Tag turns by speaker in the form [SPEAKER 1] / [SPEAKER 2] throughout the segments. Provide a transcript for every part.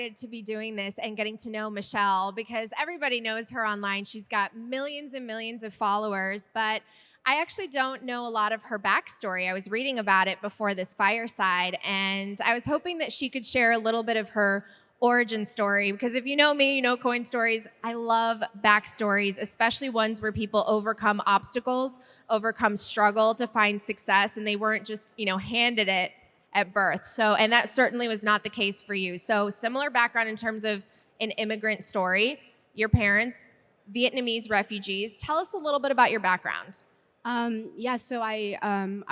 [SPEAKER 1] excited to be doing this and getting to know Michelle because everybody knows her online. She's got millions and millions of followers, but I actually don't know a lot of her backstory. I was reading about it before this fireside, and I was hoping that she could share a little bit of her origin story, because if you know me, you know coin stories. I love backstories, especially ones where people overcome obstacles, overcome struggle to find success, and they weren't just, handed it at birth. So, and that certainly was not the case for you. So, similar background in terms of an immigrant story, your parents, Vietnamese refugees. Tell us a little bit about your background.
[SPEAKER 2] I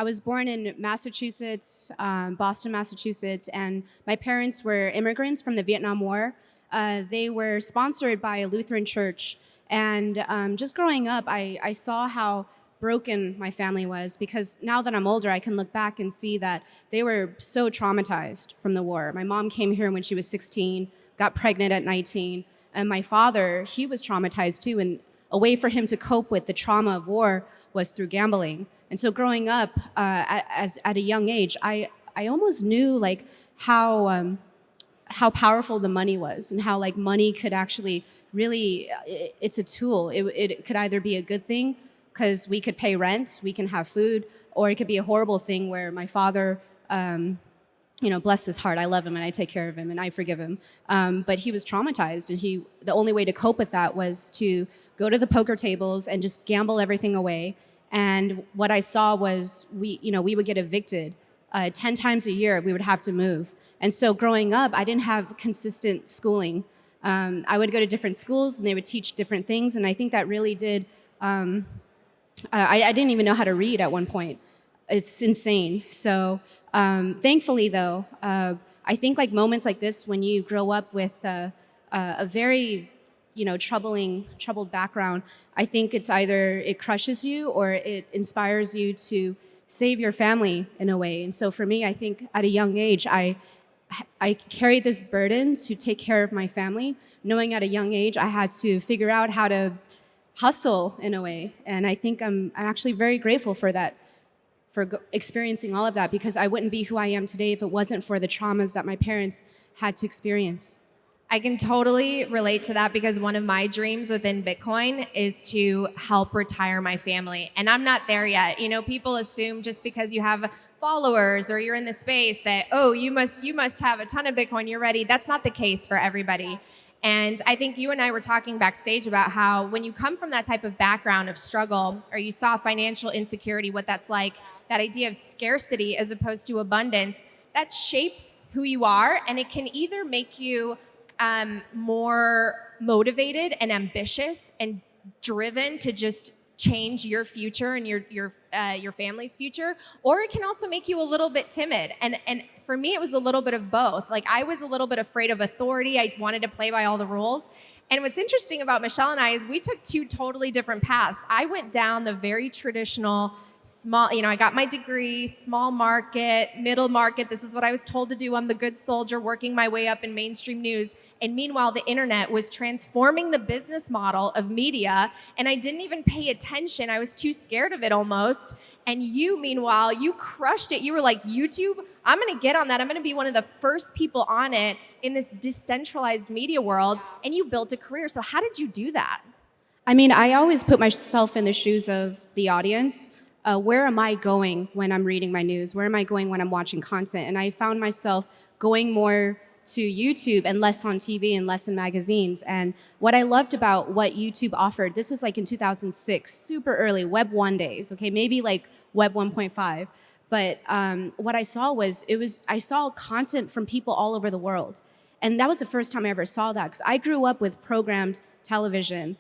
[SPEAKER 2] was born in Massachusetts, Boston, Massachusetts, and my parents were immigrants from the Vietnam War. They were sponsored by a Lutheran church, and just growing up, I saw how broken my family was, because now that I'm older, I can look back and see that they were so traumatized from the war. My mom came here when she was 16, got pregnant at 19, and my father, he was traumatized too, and a way for him to cope with the trauma of war was through gambling. And so growing up at a young age, I almost knew like how powerful the money was, and how like money could actually really, it's a tool. It could either be a good thing because we could pay rent, we can have food, or it could be a horrible thing where my father, bless his heart, I love him and I take care of him and I forgive him. But he was traumatized, and the only way to cope with that was to go to the poker tables and just gamble everything away. And what I saw was we would get evicted 10 times a year. We would have to move. And so growing up, I didn't have consistent schooling. I would go to different schools and they would teach different things. And I think that really did, I didn't even know how to read at one point. It's insane. So thankfully, though, I think like moments like this, when you grow up with a very troubled background, I think it's either it crushes you or it inspires you to save your family in a way. And so for me, I think at a young age, I carried this burden to take care of my family, knowing at a young age I had to figure out how to hustle in a way. And I think I'm actually very grateful for that, for experiencing all of that, because I wouldn't be who I am today if it wasn't for the traumas that my parents had to experience.
[SPEAKER 1] I can totally relate to that, because one of my dreams within Bitcoin is to help retire my family. And I'm not there yet. People assume just because you have followers or you're in the space that, oh, you must have a ton of Bitcoin, you're ready. That's not the case for everybody. And I think you and I were talking backstage about how when you come from that type of background of struggle, or you saw financial insecurity, what that's like, that idea of scarcity as opposed to abundance, that shapes who you are. And it can either make you more motivated and ambitious and driven to just change your future and your family's future, or it can also make you a little bit timid. And for me, it was a little bit of both. Like, I was a little bit afraid of authority. I wanted to play by all the rules. And what's interesting about Michelle and I is we took two totally different paths. I went down the very traditional small, I got my degree, small market, middle market. This is what I was told to do. I'm the good soldier working my way up in mainstream news. And meanwhile, the internet was transforming the business model of media. And I didn't even pay attention. I was too scared of it almost. And you, meanwhile, you crushed it. You were like, YouTube, I'm going to get on that. I'm going to be one of the first people on it in this decentralized media world. And you built a career. So how did you do that?
[SPEAKER 2] I mean, I always put myself in the shoes of the audience. Where am I going when I'm reading my news? Where am I going when I'm watching content? And I found myself going more to YouTube and less on TV and less in magazines. And what I loved about what YouTube offered, this was like in 2006, super early, Web 1 days, okay, maybe like Web 1.5. But what I saw was, I saw content from people all over the world. And that was the first time I ever saw that, because I grew up with programmed television,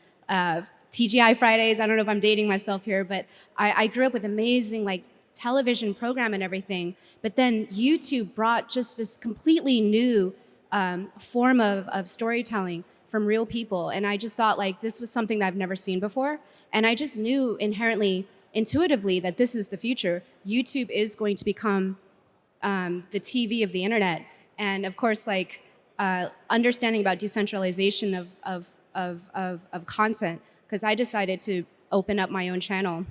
[SPEAKER 2] TGI Fridays. I don't know if I'm dating myself here, but I grew up with amazing like television program and everything. But then YouTube brought just this completely new form of storytelling from real people. And I just thought like this was something that I've never seen before. And I just knew intuitively that this is the future. YouTube is going to become the TV of the internet. And of course, like understanding about decentralization of content, because I decided to open up my own channel.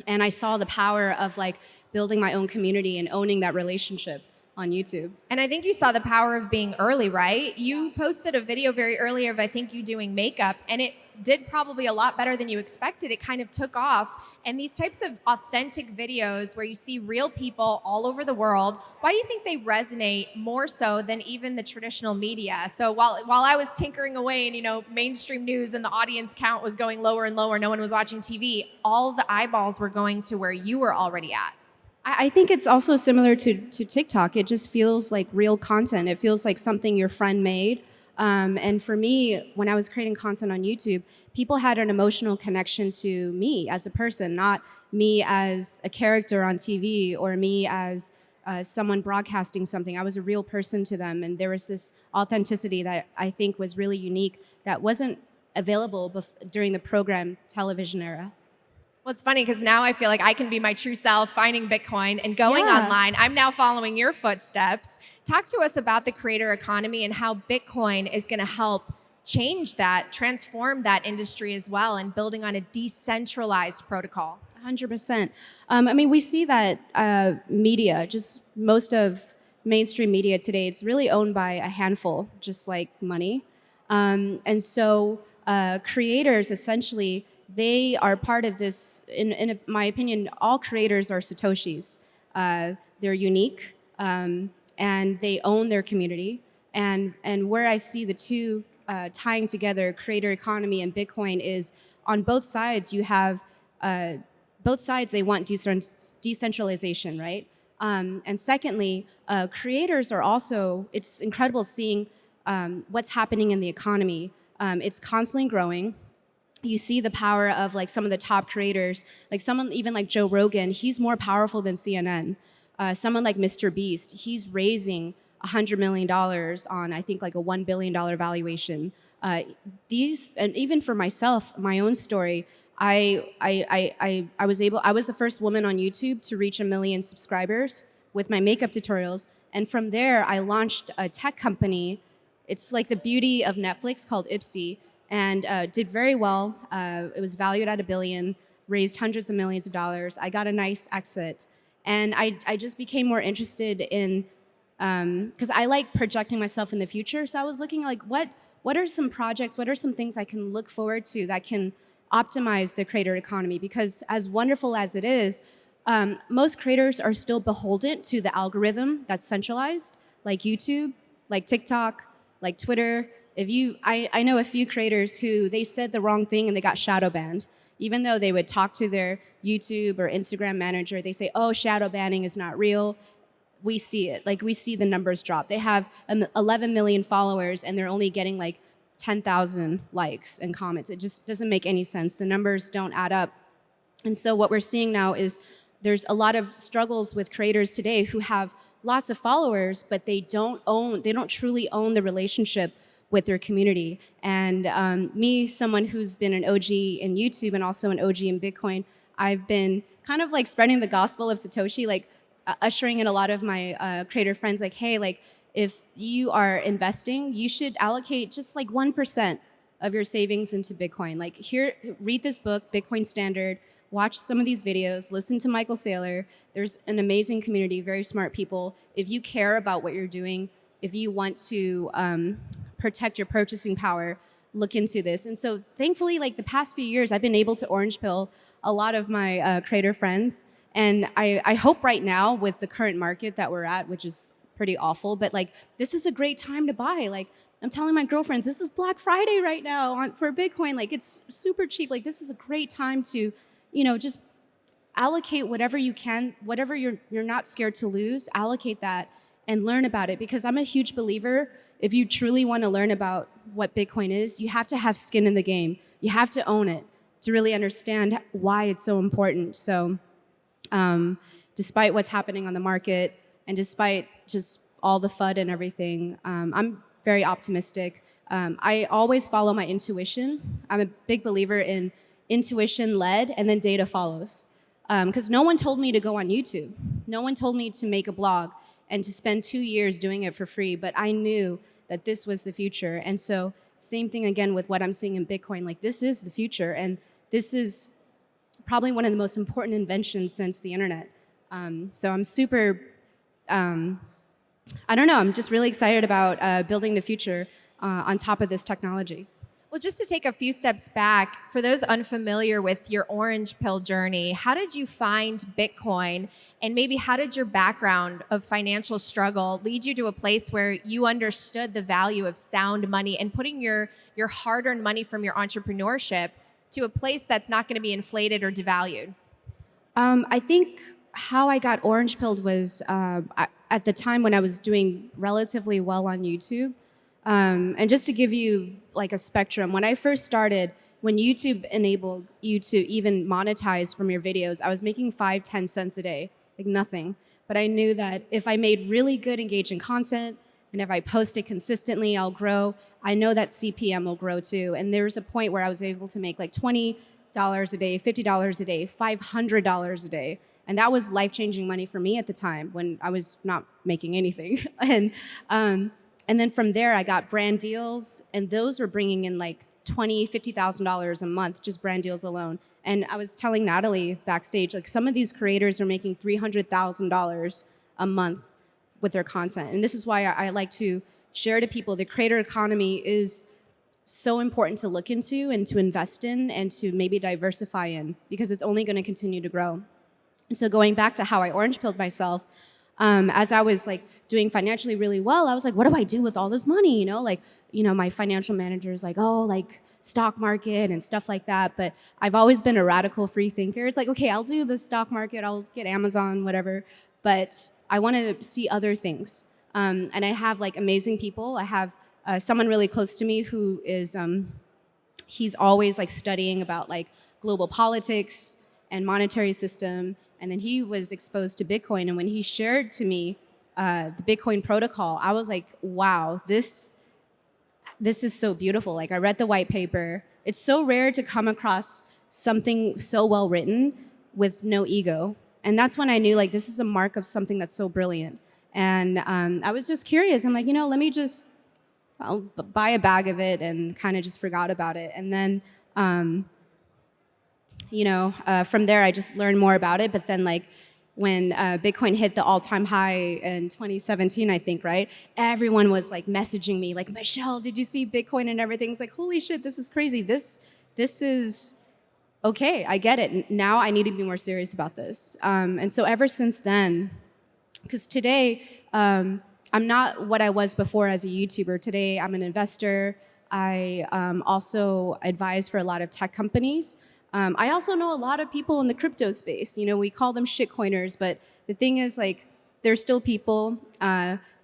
[SPEAKER 2] And I saw the power of like building my own community and owning that relationship on YouTube.
[SPEAKER 1] And I think you saw the power of being early, right? You posted a video very early of, I think, you doing makeup, and it did probably a lot better than you expected. It kind of took off. And these types of authentic videos where you see real people all over the world, why do you think they resonate more so than even the traditional media? So while I was tinkering away and, mainstream news and the audience count was going lower and lower, no one was watching TV, all the eyeballs were going to where you were already at.
[SPEAKER 2] I think it's also similar to TikTok. It just feels like real content. It feels like something your friend made. And for me, when I was creating content on YouTube, people had an emotional connection to me as a person, not me as a character on TV or me as someone broadcasting something. I was a real person to them, and there was this authenticity that I think was really unique that wasn't available during the program television era.
[SPEAKER 1] Well, it's funny because now I feel like I can be my true self, finding Bitcoin and going online. I'm now following your footsteps. Talk to us about the creator economy and how Bitcoin is going to help change that, transform that industry as well, and building on a decentralized protocol.
[SPEAKER 2] 100%. We see that media, just most of mainstream media today, it's really owned by a handful, just like money. And so creators, essentially, they are part of this. In my opinion, all creators are Satoshis. They're unique, and they own their community. And where I see the two tying together, creator economy and Bitcoin, is on both sides. You have both sides. They want decentralization, right? And secondly, creators are also. It's incredible seeing what's happening in the economy. It's constantly growing. You see the power of like some of the top creators, like someone even like Joe Rogan. He's more powerful than CNN. Someone like Mr. Beast, he's raising $100 million on, I think, like a $1 billion valuation. And even for myself, my own story, I was the first woman on YouTube to reach 1 million subscribers with my makeup tutorials. And from there, I launched a tech company. It's like the beauty of Netflix, called Ipsy, and did very well. It was valued at $1 billion, raised hundreds of millions of dollars. I got a nice exit. And I just became more interested in, because I like projecting myself in the future. So I was looking like, what are some projects, what are some things I can look forward to that can optimize the creator economy? Because as wonderful as it is, most creators are still beholden to the algorithm that's centralized, like YouTube, like TikTok, like Twitter. I know a few creators who they said the wrong thing and they got shadow banned. Even though they would talk to their YouTube or Instagram manager, they say, oh, shadow banning is not real. We see it. Like, we see the numbers drop. They have 11 million followers and they're only getting like 10,000 likes and comments. It just doesn't make any sense. The numbers don't add up. And so what we're seeing now is there's a lot of struggles with creators today who have lots of followers, but they don't truly own the relationship with their community. And me, someone who's been an OG in YouTube and also an OG in Bitcoin, I've been kind of like spreading the gospel of Satoshi, like ushering in a lot of my creator friends, like, hey, like if you are investing, you should allocate just like 1% of your savings into Bitcoin. Like, here, read this book, Bitcoin Standard, watch some of these videos, listen to Michael Saylor. There's an amazing community, very smart people. If you care about what you're doing, if you want to protect your purchasing power, look into this. And so thankfully, like the past few years, I've been able to orange pill a lot of my creator friends. And I hope right now, with the current market that we're at, which is pretty awful, but like this is a great time to buy. Like, I'm telling my girlfriends, this is Black Friday right now for Bitcoin. Like, it's super cheap. Like, this is a great time to, just allocate whatever you can, whatever you're not scared to lose, allocate that and learn about it. Because I'm a huge believer, if you truly want to learn about what Bitcoin is, you have to have skin in the game. You have to own it to really understand why it's so important. So despite what's happening on the market and despite just all the FUD and everything, I'm very optimistic. I always follow my intuition. I'm a big believer in intuition led and then data follows. Because no one told me to go on YouTube. No one told me to make a blog and to spend 2 years doing it for free, but I knew that this was the future. And so same thing again with what I'm seeing in Bitcoin, like this is the future, and this is probably one of the most important inventions since the internet. So I'm super I don't know. I'm just really excited about building the future on top of this technology.
[SPEAKER 1] Well, just to take a few steps back, for those unfamiliar with your orange pill journey, how did you find Bitcoin? And maybe how did your background of financial struggle lead you to a place where you understood the value of sound money and putting your hard-earned money from your entrepreneurship to a place that's not going to be inflated or devalued?
[SPEAKER 2] I think how I got orange pilled was at the time when I was doing relatively well on YouTube. And just to give you like a spectrum, when I first started, when YouTube enabled you to even monetize from your videos, I was making 5-10 cents a day, like nothing. But I knew that if I made really good engaging content and if I post it consistently, I'll grow. I know that CPM will grow too. And there was a point where I was able to make like $20 a day, $50 a day, $500 a day. And that was life-changing money for me at the time when I was not making anything. And then from there, I got brand deals, and those were bringing in like $20,000, $50,000 a month, just brand deals alone. And I was telling Natalie backstage, like some of these creators are making $300,000 a month with their content. And this is why I like to share to people the creator economy is so important to look into and to invest in and to maybe diversify in, because it's only going to continue to grow. And so going back to how I orange pilled myself, as I was like doing financially really well, I was like, what do I do with all this money? My financial manager is like, oh, like stock market and stuff like that. But I've always been a radical free thinker. It's like, okay, I'll do the stock market, I'll get Amazon, whatever. But I want to see other things. And I have like amazing people. I have someone really close to me who is, he's always like studying about like global politics and monetary system. And then he was exposed to Bitcoin. And when he shared to me the Bitcoin protocol, I was like, wow, this is so beautiful. Like I read the white paper. It's so rare to come across something so well written with no ego. And that's when I knew like this is a mark of something that's so brilliant. And I was just curious. I'm like, I'll buy a bag of it, and kind of just forgot about it. And then from there, I just learned more about it. But then, like, when Bitcoin hit the all-time high in 2017, I think, right? Everyone was like messaging me, like, Michelle, did you see Bitcoin and everything? It's like, holy shit, this is crazy. This is okay. I get it. Now I need to be more serious about this. And so ever since then, because today I'm not what I was before as a YouTuber. Today I'm an investor. I also advise for a lot of tech companies. I also know a lot of people in the crypto space. We call them shitcoiners, but the thing is, like, they're still people.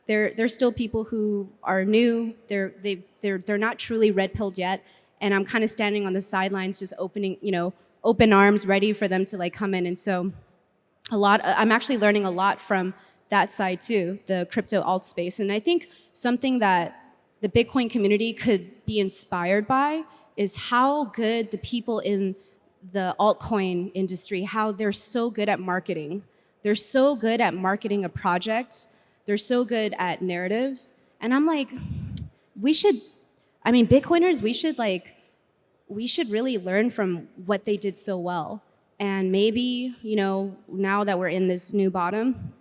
[SPEAKER 2] They're still people who are new. They're not truly red-pilled yet, and I'm kind of standing on the sidelines, just open arms, ready for them to like come in. And so, I'm actually learning a lot from that side too, the crypto alt space. And I think something that the Bitcoin community could be inspired by is how good the people in the altcoin industry, how they're so good at marketing. They're so good at marketing a project. They're so good at narratives. And I'm like, Bitcoiners, we should really learn from what they did so well. And maybe, now that we're in this new bottom,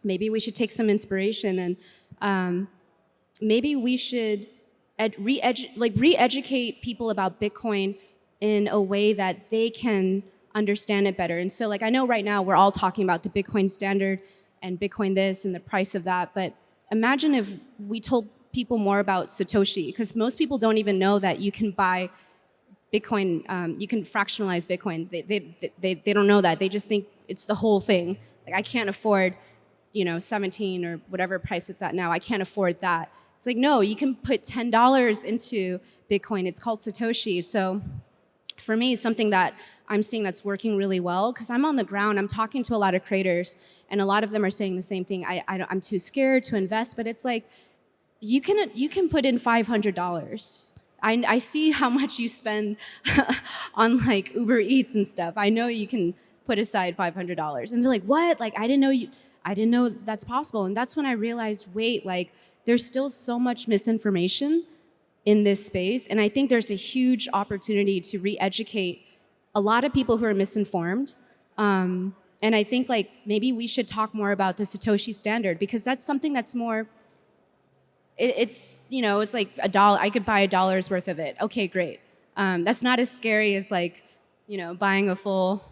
[SPEAKER 2] maybe we should take some inspiration, and maybe we should re-educate people about Bitcoin in a way that they can understand it better. And so, like, I know right now we're all talking about the Bitcoin standard and Bitcoin this and the price of that, but imagine if we told people more about Satoshi, because most people don't even know that you can buy Bitcoin, you can fractionalize Bitcoin. They don't know that. They just think it's the whole thing. Like, I can't afford, 17 or whatever price it's at now. I can't afford that. It's like, no, you can put $10 into Bitcoin. It's called Satoshi. So for me, something that I'm seeing that's working really well, because I'm on the ground, I'm talking to a lot of creators, and a lot of them are saying the same thing. I'm too scared to invest, but it's like, you can put in $500. I see how much you spend on like Uber Eats and stuff. I know you can put aside $500. And they're like, what? Like, I didn't know that's possible. And that's when I realized, wait, like, there's still so much misinformation in this space. And I think there's a huge opportunity to re-educate a lot of people who are misinformed. And I think like maybe we should talk more about the Satoshi standard, because that's something that's more, it's, you know, it's like $1. I could buy $1 worth of it. Okay, great. That's not as scary as like, you know, buying a full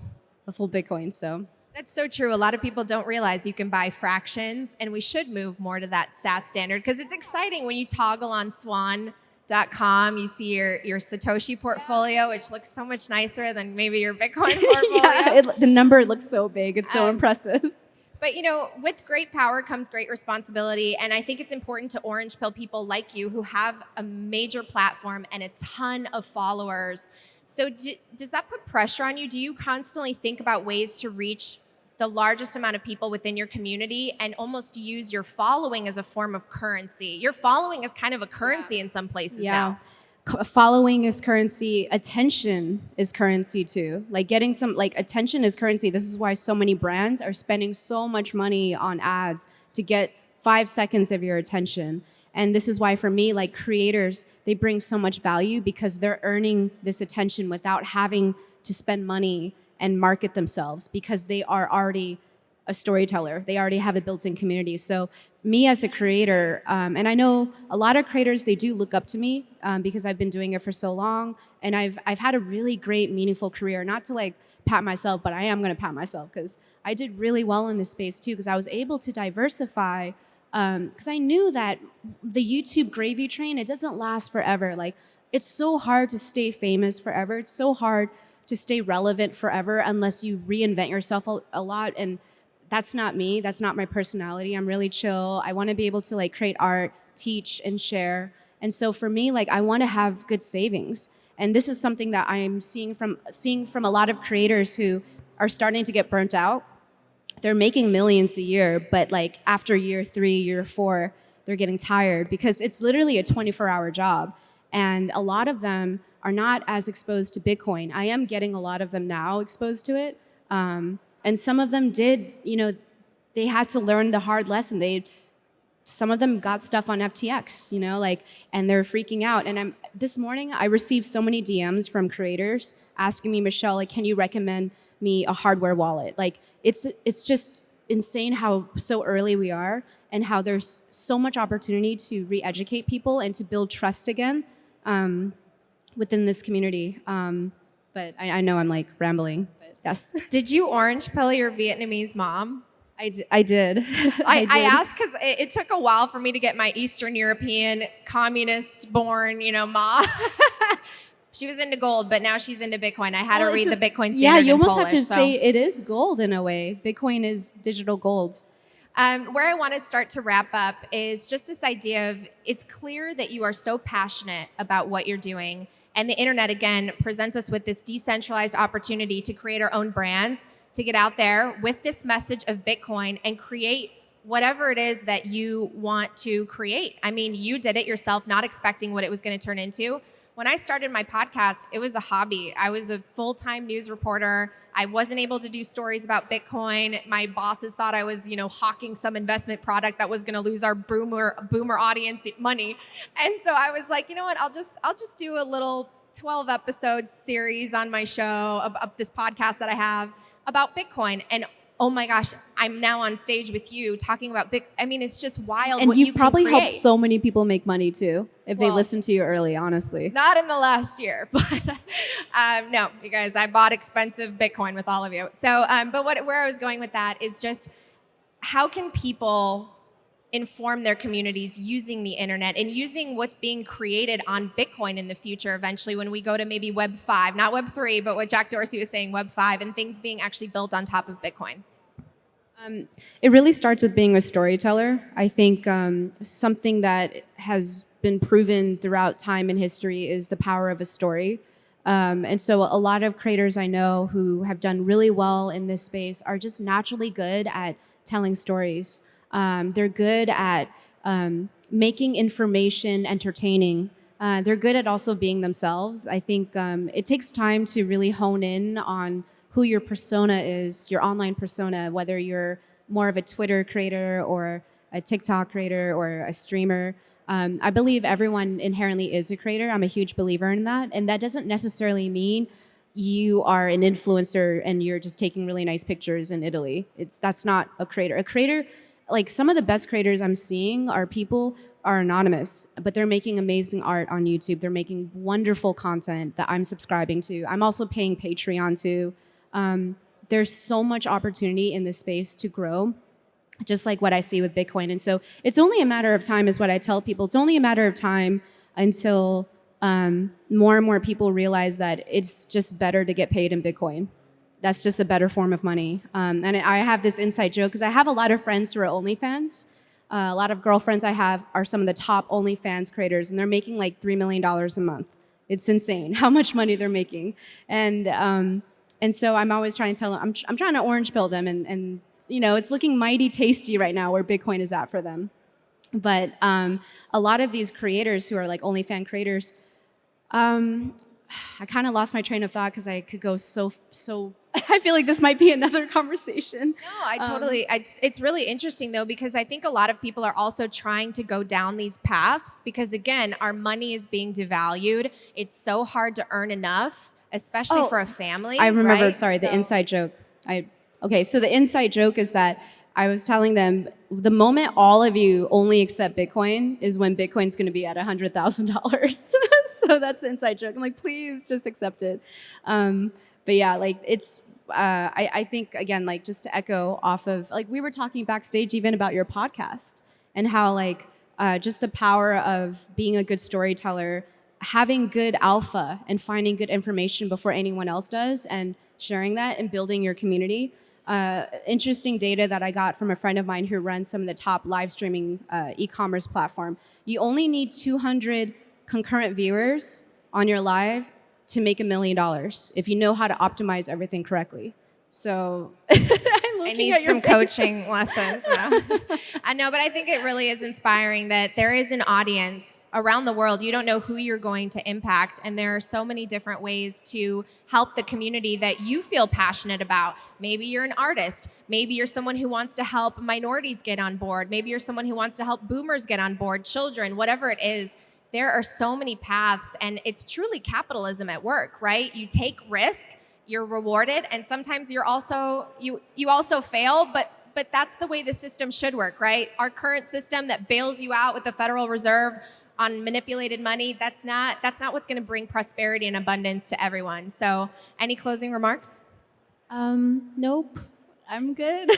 [SPEAKER 2] Bitcoin. So
[SPEAKER 1] That's so true. A lot of people don't realize you can buy fractions, and we should move more to that SAT standard, because it's exciting when you toggle on Swan.com. You see your Satoshi portfolio, which looks so much nicer than maybe your Bitcoin portfolio.
[SPEAKER 2] yeah, the number looks so big. It's so impressive.
[SPEAKER 1] But you know, with great power comes great responsibility, and I think it's important to orange pill people like you who have a major platform and a ton of followers. So does that put pressure on you? Do you constantly think about ways to reach the largest amount of people within your community and almost use your following as a form of currency? Your following is kind of a currency in some places now.
[SPEAKER 2] Following is currency. Attention is currency too. Like getting some, like attention is currency. This is why so many brands are spending so much money on ads to get 5 seconds of your attention. And this is why for me, like creators, they bring so much value because they're earning this attention without having to spend money and market themselves, because they are already a storyteller. They already have a built-in community. So me as a creator, and I know a lot of creators, they do look up to me because I've been doing it for so long, and I've had a really great, meaningful career. Not to like pat myself, but I am gonna pat myself because I did really well in this space too, because I was able to diversify, because I knew that the YouTube gravy train, it doesn't last forever. Like it's so hard to stay famous forever. It's so hard to stay relevant forever unless you reinvent yourself a lot. And that's not me. That's not my personality. I'm really chill. I want to be able to like create art, teach, and share. And so for me, like I want to have good savings. And this is something that I'm seeing from a lot of creators who are starting to get burnt out. They're making millions a year, but like after year 3, year 4, they're getting tired because it's literally a 24-hour job. And a lot of them are not as exposed to Bitcoin. I am getting a lot of them now exposed to it. And some of them did, you know, they had to learn the hard lesson. Some of them got stuff on FTX, you know, like, and they're freaking out. And this morning I received so many DMs from creators asking me, Michelle, like, can you recommend me a hardware wallet? Like, it's just insane how so early we are and how there's so much opportunity to re-educate people and to build trust again within this community. But I know I'm like rambling. Yes.
[SPEAKER 1] Did you orange pill your Vietnamese mom?
[SPEAKER 2] I did.
[SPEAKER 1] I asked because it took a while for me to get my Eastern European communist-born, you know, mom. She was into gold, but now she's into Bitcoin. I had her read the Bitcoin standard.
[SPEAKER 2] Yeah, you almost
[SPEAKER 1] Polish,
[SPEAKER 2] have to say it is gold in a way. Bitcoin is digital gold.
[SPEAKER 1] Where I want to start to wrap up is just this idea of it's clear that you are so passionate about what you're doing. And the internet, again, presents us with this decentralized opportunity to create our own brands, to get out there with this message of Bitcoin and create whatever it is that you want to create. I mean, you did it yourself, not expecting what it was going to turn into. When I started my podcast, it was a hobby. I was a full-time news reporter. I wasn't able to do stories about Bitcoin. My bosses thought I was, you know, hawking some investment product that was going to lose our boomer audience money. And so I was like, you know what? I'll just do a little 12 episode series on my show, of this podcast that I have about Bitcoin. And oh my gosh, I'm now on stage with you talking about Bitcoin. I mean, it's just wild.
[SPEAKER 2] And
[SPEAKER 1] what
[SPEAKER 2] you've
[SPEAKER 1] you can
[SPEAKER 2] probably
[SPEAKER 1] create.
[SPEAKER 2] helped so many people make money too, if they listen to you early, honestly.
[SPEAKER 1] Not in the last year, but no, you guys, I bought expensive Bitcoin with all of you. So, but where I was going with that is just how can people inform their communities using the internet and using what's being created on Bitcoin in the future eventually when we go to maybe Web 5, not Web 3, but what Jack Dorsey was saying, Web 5, and things being actually built on top of Bitcoin?
[SPEAKER 2] It really starts with being a storyteller. I think something that has been proven throughout time and history is the power of a story. And so a lot of creators I know who have done really well in this space are just naturally good at telling stories. They're good at making information entertaining. They're good at also being themselves. I think it takes time to really hone in on who your persona is, your online persona, whether you're more of a Twitter creator or a TikTok creator or a streamer. I believe everyone inherently is a creator. I'm a huge believer in that. And that doesn't necessarily mean you are an influencer and you're just taking really nice pictures in Italy. That's not a creator. A creator, like some of the best creators I'm seeing are anonymous, but they're making amazing art on YouTube. They're making wonderful content that I'm subscribing to. I'm also paying Patreon to. There's so much opportunity in this space to grow, just like what I see with Bitcoin. And so it's only a matter of time, is what I tell people. It's only a matter of time until more and more people realize that it's just better to get paid in Bitcoin. That's just a better form of money. And I have this inside joke because I have a lot of friends who are OnlyFans. A lot of girlfriends I have are some of the top OnlyFans creators, and they're making like $3 million a month. It's insane how much money they're making. And so I'm always trying to tell them, I'm trying to orange pill them, and it's looking mighty tasty right now where Bitcoin is at for them. But a lot of these creators who are like OnlyFans creators, I kind of lost my train of thought because I could go so. I feel like this might be another conversation.
[SPEAKER 1] No, I totally. It's really interesting though, because I think a lot of people are also trying to go down these paths because, again, our money is being devalued. It's so hard to earn enough, especially for a family.
[SPEAKER 2] I remember.
[SPEAKER 1] Right?
[SPEAKER 2] Sorry, the inside joke. So the inside joke is that I was telling them the moment all of you only accept Bitcoin is when Bitcoin's going to be at $100,000. So that's the inside joke. I'm like, please just accept it. But yeah, like it's. I think again, like just to echo off of like we were talking backstage even about your podcast and how like just the power of being a good storyteller, having good alpha and finding good information before anyone else does, and sharing that and building your community. Interesting data that I got from a friend of mine who runs some of the top live streaming e-commerce platform. You only need 200 concurrent viewers on your live to make $1 million if you know how to optimize everything correctly. So
[SPEAKER 1] I need some coaching lessons. No. I know, but I think it really is inspiring that there is an audience around the world. You don't know who you're going to impact, and there are so many different ways to help the community that you feel passionate about. Maybe you're an artist. Maybe you're someone who wants to help minorities get on board. Maybe you're someone who wants to help boomers get on board, children, whatever it is. There are so many paths, and it's truly capitalism at work, right? You take risk, you're rewarded, and sometimes you also fail, but that's the way the system should work, right? Our current system that bails you out with the Federal Reserve on manipulated money, that's not what's going to bring prosperity and abundance to everyone. So, any closing remarks?
[SPEAKER 2] Nope. I'm good.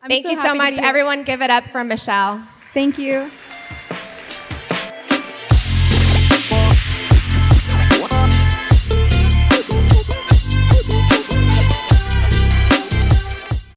[SPEAKER 1] Thank you so much. Everyone give it up for Michelle.
[SPEAKER 2] Thank you.